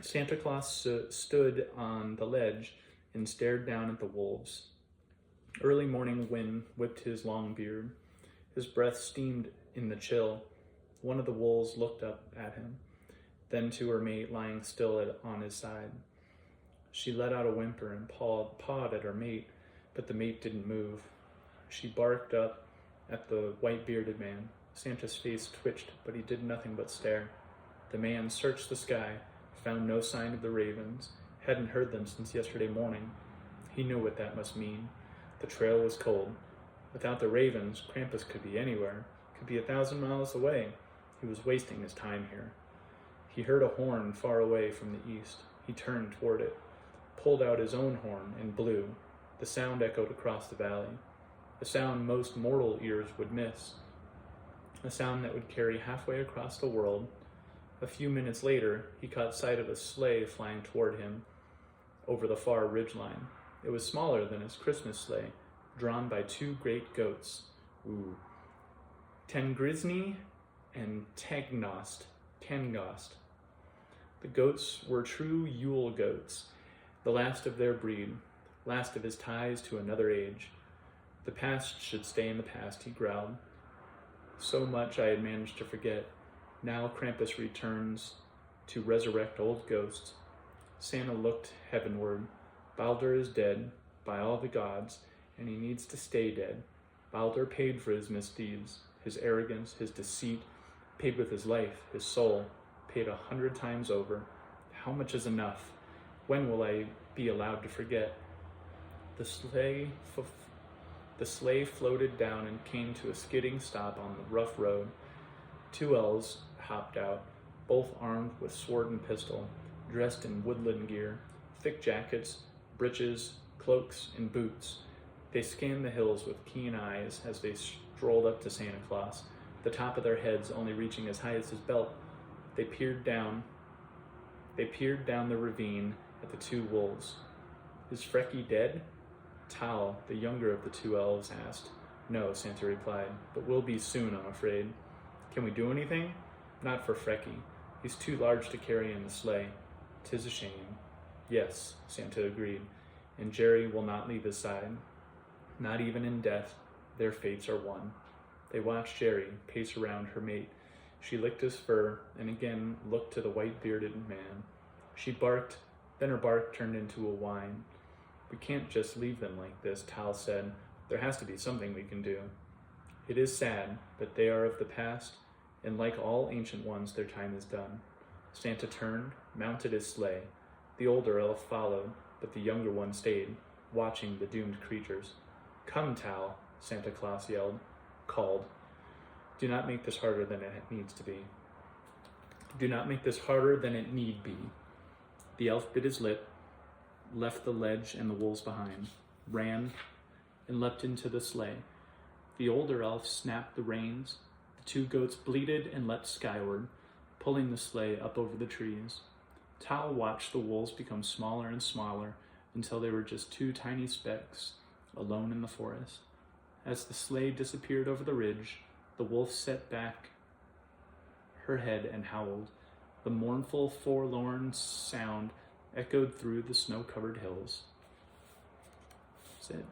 Santa Claus stood on the ledge and stared down at the wolves. Early morning wind whipped his long beard. His breath steamed in the chill. One of the wolves looked up at him, then to her mate lying still on his side. She let out a whimper and pawed at her mate, but the mate didn't move. She barked up at the white-bearded man. Santa's face twitched, but he did nothing but stare. The man searched the sky, found no sign of the ravens, hadn't heard them since yesterday morning. He knew what that must mean. The trail was cold. Without the ravens, Krampus could be anywhere, could be 1,000 miles away. He was wasting his time here. He heard a horn far away from the east. He turned toward it, pulled out his own horn, and blew. The sound echoed across the valley, a sound most mortal ears would miss, a sound that would carry halfway across the world. A few minutes later, he caught sight of a sleigh flying toward him over the far ridgeline. It was smaller than his Christmas sleigh, drawn by 2 great goats, Tengrisny and Tangost. The goats were true Yule goats, the last of their breed, last of his ties to another age. The past should stay in the past, he growled. So much I had managed to forget. Now Krampus returns to resurrect old ghosts. Santa looked heavenward. Baldur is dead, by all the gods, and he needs to stay dead. Baldur paid for his misdeeds, his arrogance, his deceit, paid with his life, his soul, paid 100 times over. How much is enough? When will I be allowed to forget? The sleigh floated down and came to a skidding stop on the rough road. 2 elves hopped out, both armed with sword and pistol, dressed in woodland gear, thick jackets, breeches, cloaks, and boots. They scanned the hills with keen eyes as they strolled up to Santa Claus, the top of their heads only reaching as high as his belt. They peered down the ravine at the 2 wolves. Is Frecky dead? Tal, the younger of the 2 elves, asked. No, Santa replied, but will be soon, I'm afraid. Can we do anything? Not for Frecky. He's too large to carry in the sleigh. 'Tis a shame. Yes, Santa agreed, and Jerry will not leave his side. Not even in death, their fates are one. They watched Jerry pace around her mate. She licked his fur and again looked to the white-bearded man. She barked, then her bark turned into a whine. We can't just leave them like this, Tal said. There has to be something we can do. It is sad, but they are of the past, and like all ancient ones, their time is done. Santa turned, mounted his sleigh. The older elf followed, but the younger one stayed, watching the doomed creatures. Come, Tal, Santa Claus called. Do not make this harder than it needs to be. Do not make this harder than it need be. The elf bit his lip, left the ledge and the wolves behind, ran, and leapt into the sleigh. The older elf snapped the reins. The 2 goats bleated and leapt skyward, pulling the sleigh up over the trees. Tal watched the wolves become smaller and smaller until they were just 2 tiny specks, alone in the forest. As the sleigh disappeared over the ridge, the wolf set back her head and howled. The mournful, forlorn sound echoed through the snow-covered hills. That's it.